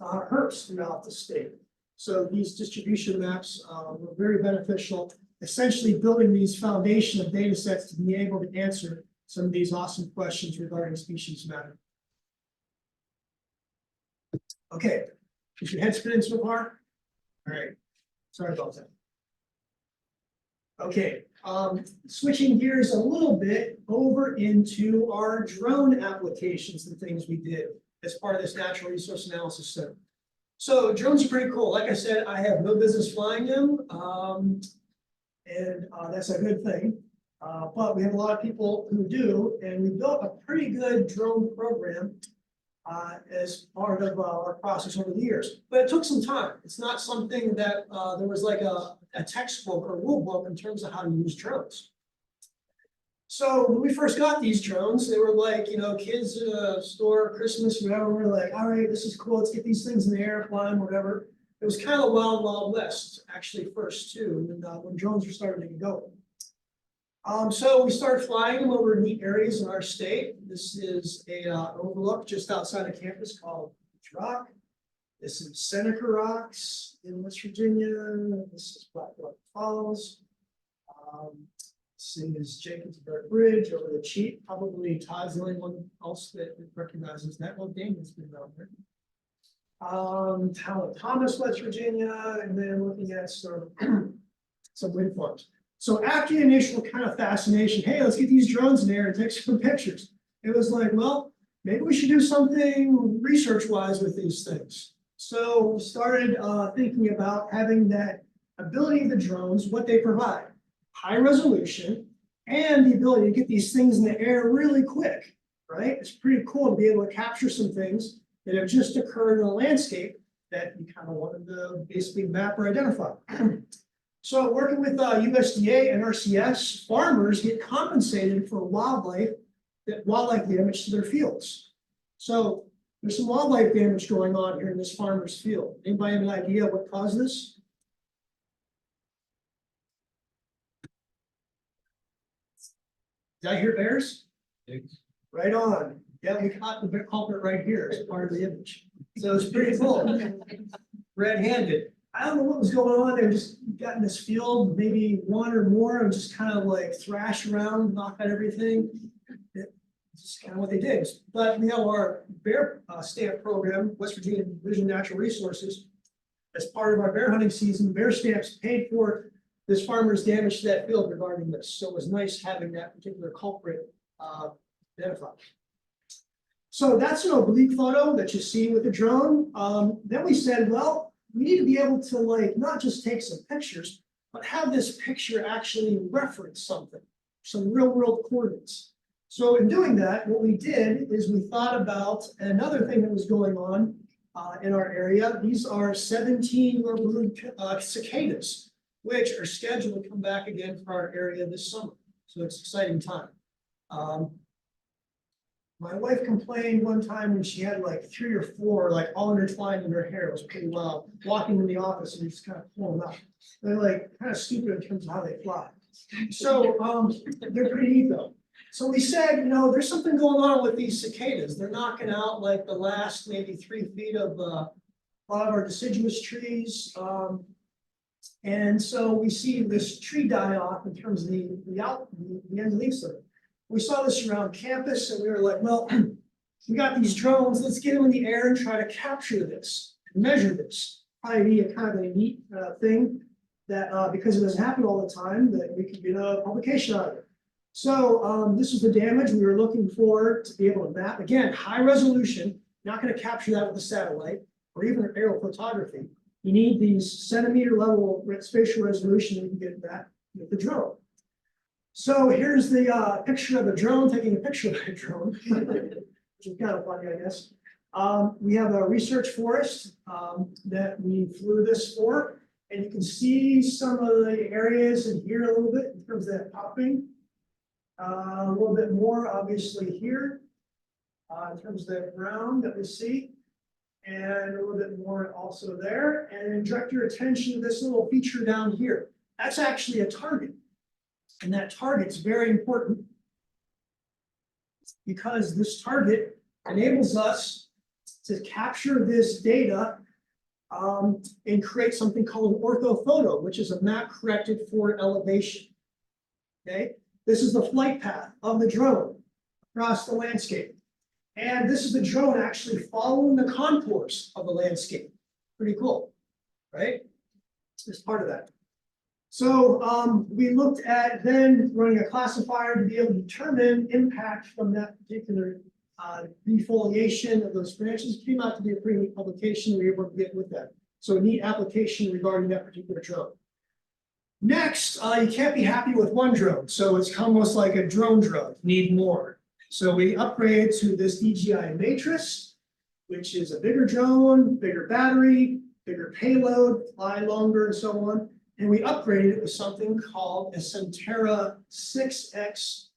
herps throughout the state. So these distribution maps were very beneficial, essentially building these foundation of data sets to be able to answer some of these awesome questions regarding species mapping. Okay, is your head spinning so far? All right, sorry about that. Okay, switching gears a little bit over into our drone applications and things we did as part of this natural resource analysis center. So drones are pretty cool. Like I said, I have no business flying them, and that's a good thing. But we have a lot of people who do, and we built a pretty good drone program as part of our process over the years. But it took some time. It's not something that there was like a textbook or rule book in terms of how to use drones. So when we first got these drones, they were like, you know, kids at a store, Christmas, whatever. We're like, all right, this is cool. Let's get these things in the air, fly them, whatever. It was kind of wild, wild west, actually, first too, when drones were starting to get going. So we started flying them over neat areas in our state. This is a overlook just outside of campus called Beach Rock. This is Seneca Rocks in West Virginia. This is Blackwater Falls. This is Jacobsburg Bridge over the Cheat. Probably Todd's the only one else that recognizes that. Well, Daniel's been down there. Town of Thomas, West Virginia, and then looking at some wind farms. So after the initial kind of fascination, hey, let's get these drones in there and take some pictures. It was like, well, maybe we should do something research-wise with these things. So we started thinking about having that ability of the drones, what they provide, high resolution, and the ability to get these things in the air really quick, right? It's pretty cool to be able to capture some things that have just occurred in a landscape that you kind of wanted to basically map or identify. So working with USDA and RCS, farmers get compensated for wildlife damage to their fields. So there's some wildlife damage going on here in this farmer's field. Anybody have an idea what caused this? Did I hear bears? Right on. Yeah, we caught the culprit right here as part of the image. So it's pretty cool. Red-handed. I don't know what was going on. They just got in this field, maybe one or more, and just kind of like thrash around, knock out everything. It's just kind of what they did. But we have our bear stamp program, West Virginia Division of Natural Resources. As part of our bear hunting season, bear stamps paid for this farmer's damage to that field regarding this. So it was nice having that particular culprit identified. So that's an oblique photo that you see with the drone. Then we said, well, we need to be able to like not just take some pictures, but have this picture actually reference something, some real world coordinates. So in doing that, what we did is we thought about another thing that was going on in our area. These are 17 cicadas. which are scheduled to come back again for our area this summer. So it's an exciting time. My wife complained one time when she had like 3 or 4, like all intertwined in her hair. It was pretty wild. Walking in the office and you just kind of pull them out. They're like kind of stupid in terms of how they fly. So they're pretty neat though. So we said, you know, there's something going on with these cicadas. They're knocking out like the last maybe 3 feet of a lot of our deciduous trees. And so we see this tree die off in terms of the end leaves of it. We saw this around campus and we were like, well, we got these drones, let's get them in the air and try to capture this, and measure this. Probably be a kind of a neat thing that because it doesn't happen all the time, that we can get a publication out of it. So this is the damage we were looking for to be able to map. Again, high resolution, not going to capture that with a satellite or even aerial photography. You need these centimeter level spatial resolution that you can get that with the drone. So here's the picture of a drone taking a picture of a drone, which is kind of funny, I guess. We have a research forest that we flew this for, and you can see some of the areas in here a little bit in terms of that popping. A little bit more obviously here in terms of the brown that we see, and a little bit more also there. And direct your attention to this little feature down here. That's actually a target. And that target's very important because this target enables us to capture this data and create something called an orthophoto, which is a map corrected for elevation. Okay, this is the flight path of the drone across the landscape. And this is the drone actually following the contours of the landscape. Pretty cool, right? As part of that. So we looked at then running a classifier to be able to determine impact from that particular defoliation of those branches. It came out to be a pretty neat publication we were able to get with that. So a neat application regarding that particular drone. Next, you can't be happy with one drone. So it's almost like a drone drug, need more. So we upgraded to this DJI Matrix, which is a bigger drone, bigger battery, bigger payload, fly longer and so on. And we upgraded it with something called a Centera 6X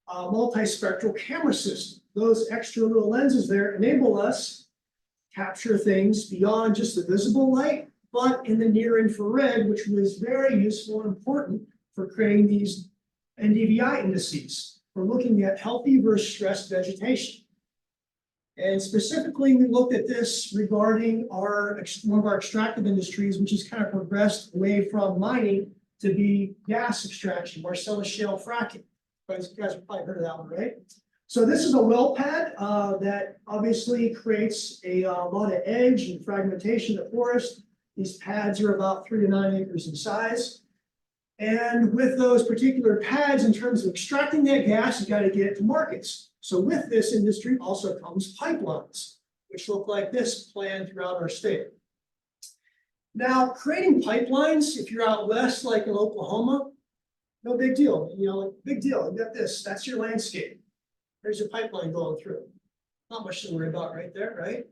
multispectral camera system. Those extra little lenses there enable us to capture things beyond just the visible light, but in the near infrared, which was very useful and important for creating these NDVI indices. We're looking at healthy versus stressed vegetation. And specifically, we looked at this regarding one of our extractive industries, which has kind of progressed away from mining to be gas extraction, Marcellus shale fracking. You guys have probably heard of that one, right? So this is a well pad that obviously creates a lot of edge and fragmentation of forest. These pads are about 3 to 9 acres in size. And with those particular pads, in terms of extracting that gas, you got to get it to markets. So with this industry also comes pipelines, which look like this planned throughout our state. Now, creating pipelines, if you're out west, like in Oklahoma, no big deal. You know, like, big deal. You got this. That's your landscape. There's your pipeline going through. Not much to worry about right there, right?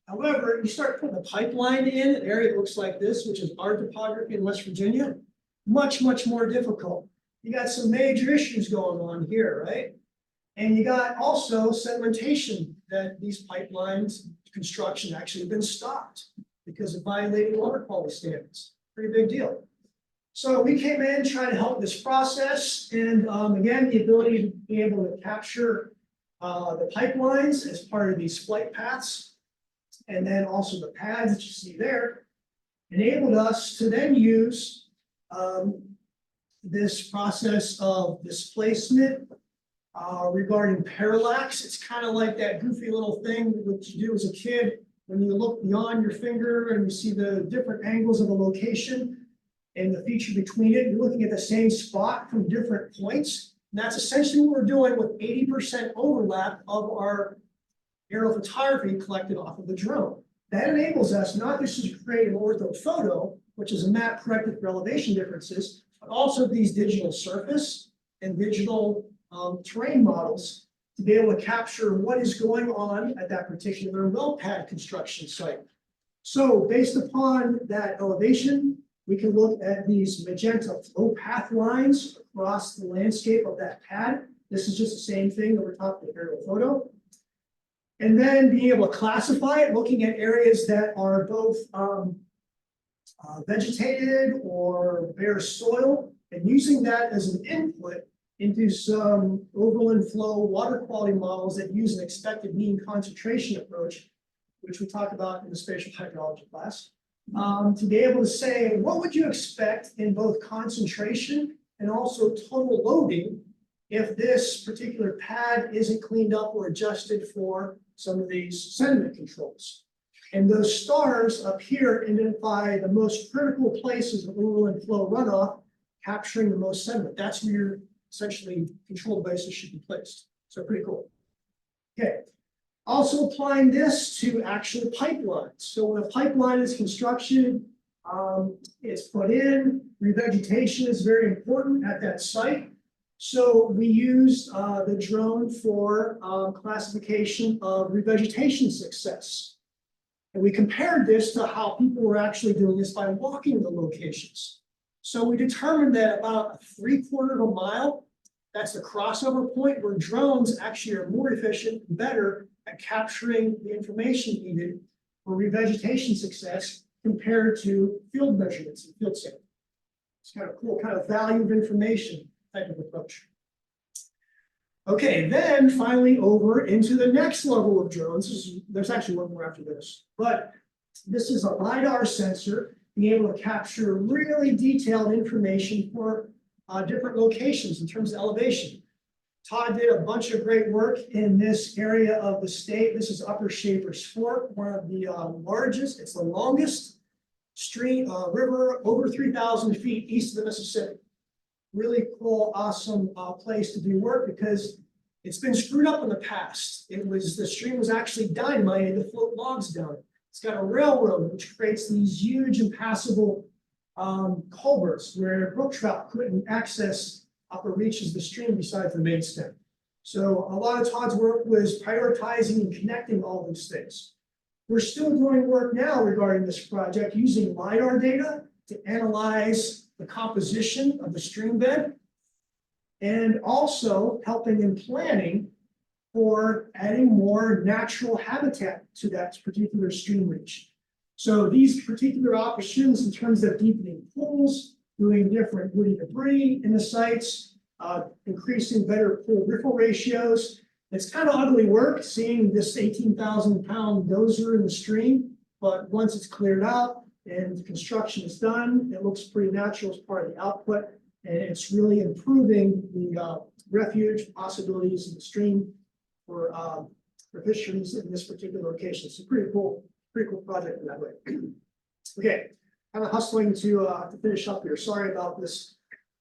However, you start putting a pipeline in an area that looks like this, which is our topography in West Virginia, much, much more difficult. You got some major issues going on here, right? And you got also sedimentation that these pipelines construction actually have been stopped because of violating water quality standards. Pretty big deal. So we came in trying to help this process, and again, the ability to be able to capture the pipelines as part of these flight paths, and then also the pads that you see there, enabled us to then use this process of displacement regarding parallax. It's kind of like that goofy little thing that you do as a kid when you look beyond your finger and you see the different angles of a location and the feature between it. You're looking at the same spot from different points. And that's essentially what we're doing with 80% overlap of our aerial photography collected off of the drone. That enables us not just to create an orthophoto, which is a map corrected for elevation differences, but also these digital surface and digital terrain models to be able to capture what is going on at that particular well pad construction site. So based upon that elevation We can look at these magenta flow path lines across the landscape of that pad. This is just the same thing that we're talking about aerial photo. And then being able to classify it, looking at areas that are both vegetated or bare soil, and using that as an input into some overland flow water quality models that use an expected mean concentration approach, which we talk about in the spatial hydrology class, to be able to say, what would you expect in both concentration and also total loading if this particular pad isn't cleaned up or adjusted for some of these sediment controls. And those stars up here identify the most critical places of overland flow runoff, capturing the most sediment. That's where your essentially control devices should be placed. So pretty cool. Okay. Also applying this to actual pipelines. So when a pipeline is constructed, it's put in, revegetation is very important at that site. So we used the drone for classification of revegetation success. And we compared this to how people were actually doing this by walking the locations. So we determined that about 3/4 of a mile, that's the crossover point where drones actually are more efficient and better at capturing the information needed for revegetation success compared to field measurements and field sampling. It's kind of cool, kind of value of information type of approach. Okay, then finally over into the next level of drones. There's actually one more after this, but this is a LiDAR sensor being able to capture really detailed information for different locations in terms of elevation. Todd did a bunch of great work in this area of the state. This is Upper Shavers Fork, one of the largest, it's the longest stream, river over 3,000 feet east of the Mississippi. Really cool, awesome place to do work because it's been screwed up in the past. The stream was actually dynamited to float logs down it. It's got a railroad which creates these huge impassable culverts where brook trout couldn't access upper reaches of the stream besides the main stem. So a lot of Todd's work was prioritizing and connecting all these things. We're still doing work now regarding this project using LiDAR data to analyze the composition of the stream bed and also helping in planning for adding more natural habitat to that particular stream reach. So these particular opportunities in terms of deepening pools, doing different woody debris in the sites, increasing better pool riffle ratios. It's kind of ugly work seeing this 18,000-pound dozer in the stream, but once it's cleared out and the construction is done, it looks pretty natural as part of the output, and it's really improving the refuge possibilities in the stream for fisheries in this particular location. It's a pretty cool project in that way. Okay, kind of hustling to finish up here. Sorry about this.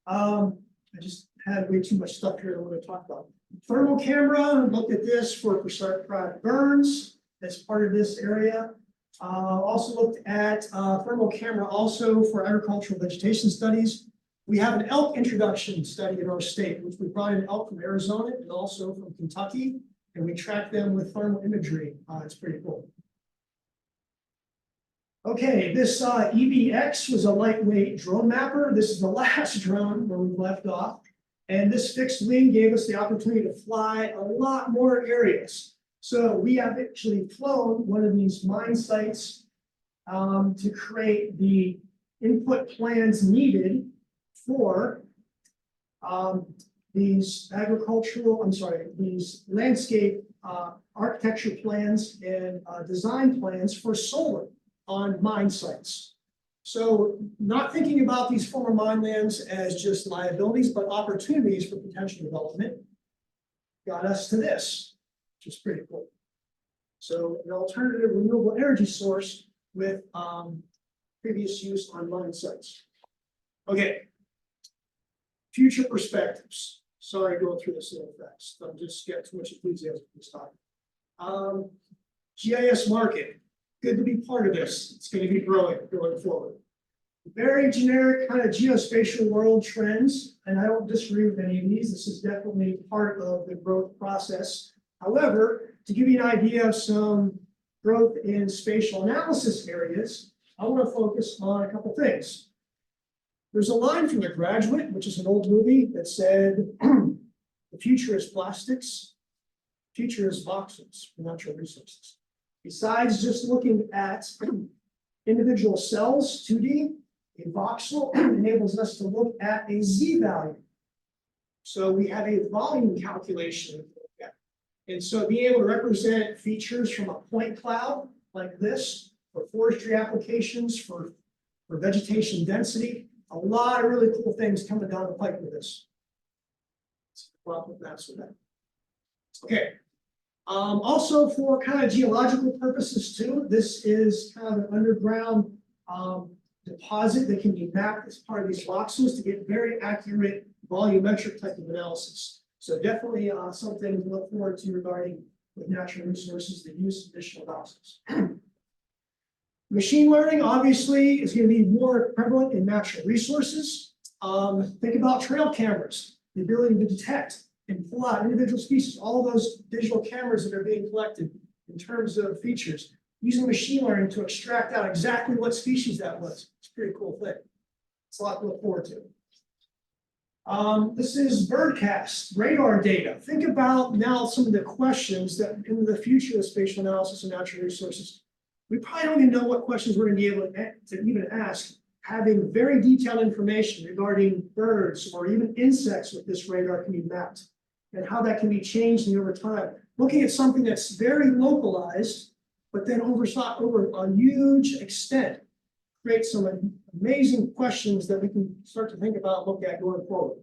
I just had way too much stuff here that I want to talk about. Thermal camera, looked at this for prescribed burns as part of this area. Also looked at thermal camera also for agricultural vegetation studies. We have an elk introduction study in our state, which we brought in elk from Arizona and also from Kentucky, and we track them with thermal imagery. It's pretty cool. Okay, this EBX was a lightweight drone mapper. This is the last drone where we left off. And this fixed wing gave us the opportunity to fly a lot more areas. So we have actually flown one of these mine sites to create the input plans needed for these these landscape architecture plans and design plans for solar on mine sites. So not thinking about these former mine lands as just liabilities, but opportunities for potential development got us to this, which is pretty cool. So an alternative renewable energy source with previous use on mine sites. Okay. Future perspectives. Sorry, going through this a little fast. I'm just getting too much enthusiasm for this topic. GIS market. Good to be part of this. It's going to be growing going forward. Very generic kind of geospatial world trends, and I don't disagree with any of these. This is definitely part of the growth process. However, to give you an idea of some growth in spatial analysis areas, I want to focus on a couple things. There's a line from The Graduate, which is an old movie that said, the future is plastics, the future is voxels for natural resources. Besides just looking at individual cells, 2D, a voxel enables us to look at a Z value. So we have a volume calculation to look at. And so being able to represent features from a point cloud like this for forestry applications, for vegetation density, a lot of really cool things coming down the pipe with this. That's with that. Okay. Also for kind of geological purposes too, this is kind of an underground deposit that can be mapped as part of these voxels to get very accurate volumetric type of analysis. So definitely something to look forward to regarding with natural resources, the use of additional voxels. Machine learning obviously is going to be more prevalent in natural resources. Think about trail cameras, the ability to detect and pull out individual species, all those digital cameras that are being collected in terms of features, using machine learning to extract out exactly what species that was. It's a pretty cool thing. It's a lot to look forward to. This is birdcast, radar data. Think about now some of the questions that in the future of spatial analysis and natural resources, we probably don't even know what questions we're going to be able to even ask, having very detailed information regarding birds or even insects with this radar can be mapped and how that can be changed over time. Looking at something that's very localized, but then over a huge extent, create some amazing questions that we can start to think about and look at going forward.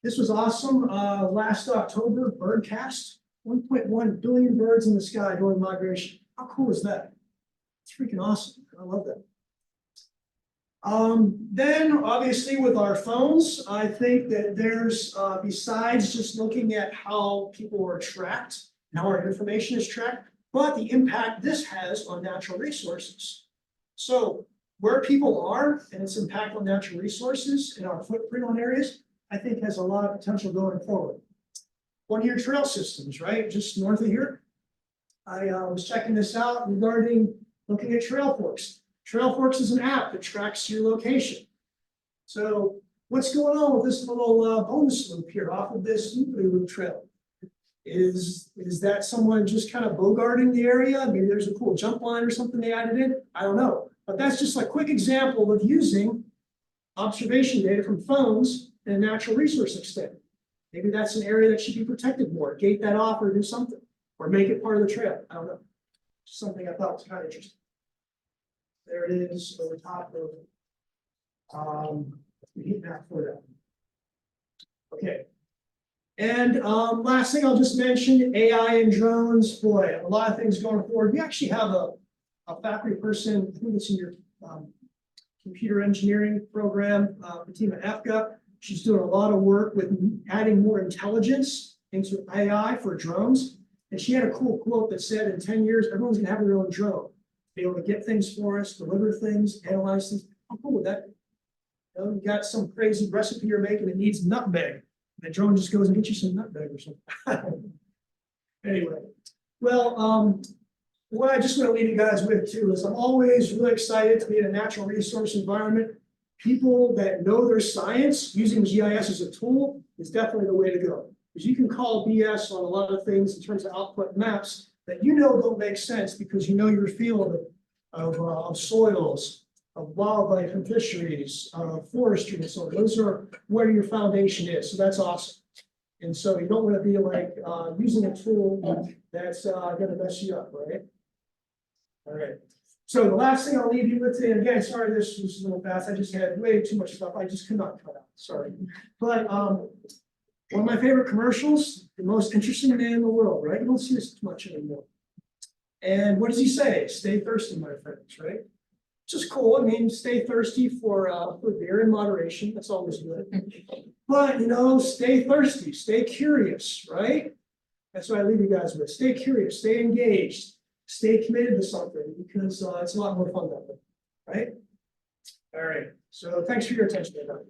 This was awesome. Last October, birdcast, 1.1 billion birds in the sky during migration. How cool is that? It's freaking awesome. I love that. Then obviously with our phones, I think that there's, besides just looking at how people are tracked, and how our information is tracked, but the impact this has on natural resources. So where people are and its impact on natural resources and our footprint on areas, I think has a lot of potential going forward. One-year trail systems, right? Just north of here. I was checking this out regarding looking at Trailforks. Trailforks is an app that tracks your location. So what's going on with this little bonus loop here off of this loop trail? Is that someone just kind of bogarting the area? Maybe there's a cool jump line or something they added in. I don't know. But that's just a quick example of using observation data from phones in a natural resource extent. Maybe that's an area that should be protected more. Gate that off or do something. Or make it part of the trail. I don't know. Just something I thought was kind of interesting. There it is over top of the heat map for that. Okay. And last thing I'll just mention, AI and drones. Boy, a lot of things going forward. We actually have a faculty person, I think it's in your computer engineering program, Fatima Efka. She's doing a lot of work with adding more intelligence into AI for drones. And she had a cool quote that said, in 10 years, everyone's gonna have their own drone. Be able to get things for us, deliver things, analyze things. How cool would that be? You know, you got some crazy recipe you're making that needs nutmeg. The drone just goes and gets you some nutmeg or something. Anyway, well, what I just want to leave you guys with too is I'm always really excited to be in a natural resource environment. People that know their science using GIS as a tool is definitely the way to go. Because you can call BS on a lot of things in terms of output maps that you know don't make sense because you know your field of soils, of wildlife and fisheries, forestry and so on. Those are where your foundation is. So that's awesome. And so you don't want to be like using a tool that's going to mess you up, right? All right. So the last thing I'll leave you with today, and again, sorry this was a little fast. I just had way too much stuff. I just could not cut out. Sorry. But one of my favorite commercials, the most interesting man in the world, right? You don't see this much anymore. And what does he say? Stay thirsty, my friends, right? Just cool. I mean, stay thirsty for beer in moderation. That's always good. But you know, stay thirsty, stay curious, right? That's what I leave you guys with. Stay curious, stay engaged, stay committed to something because it's a lot more fun that way, right? All right. So thanks for your attention tonight.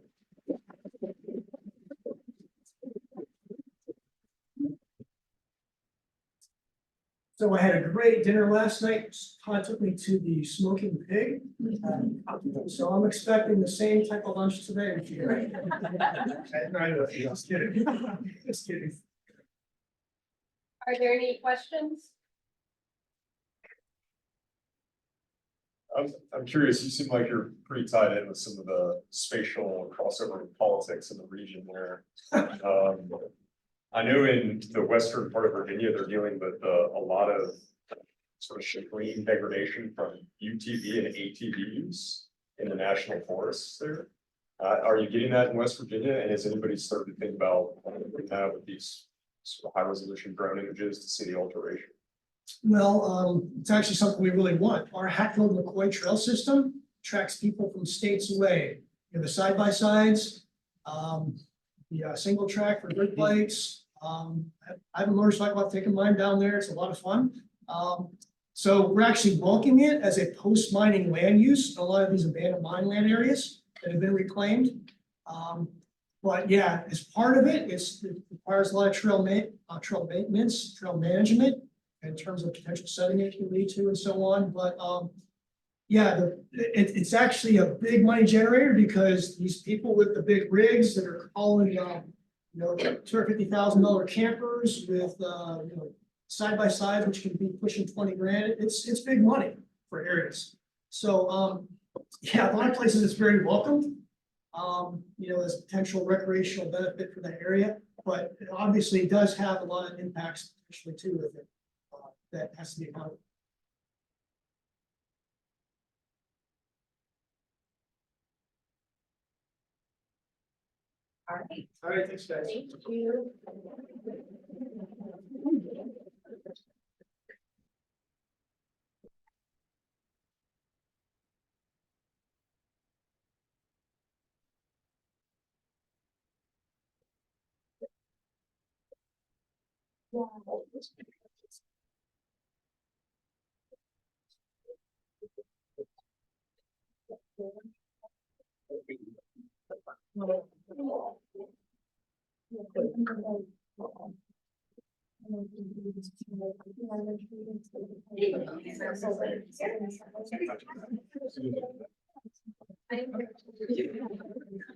So I had a great dinner last night. Todd took me to the Smoking Pig. So I'm expecting the same type of lunch today. Just kidding. Just kidding. Are there any questions? I'm curious, you seem like you're pretty tied in with some of the spatial crossover politics in the region there. I know in the western part of Virginia, they're dealing with a lot of sort of green degradation from UTV and ATV use in the national forests there. Are you getting that in West Virginia? And has anybody started to think about with these sort of high resolution drone images to see the alteration? Well, it's actually something we really want. Our Hatfield-McCoy trail system tracks people from states away. You know, the side-by-sides, the single track for dirt bikes. I have a motorcycle, I've taken mine down there. It's a lot of fun. So we're actually welcoming it as a post-mining land use in a lot of these abandoned mine land areas that have been reclaimed. But yeah, as part of it, it requires a lot of trail maintenance, trail management, in terms of potential setting it can lead to and so on. But yeah, it's actually a big money generator because these people with the big rigs that are calling $250,000 campers with side by sides, which can be pushing 20 grand. It's big money for areas. So yeah, a lot of places it's very welcomed. As potential recreational benefit for that area, but it obviously does have a lot of impacts potentially too with it. That has to be accounted. All right, All right, thanks, guys. thank you.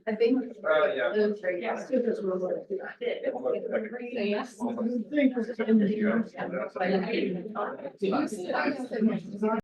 I think. Yeah. Yes. Thank you.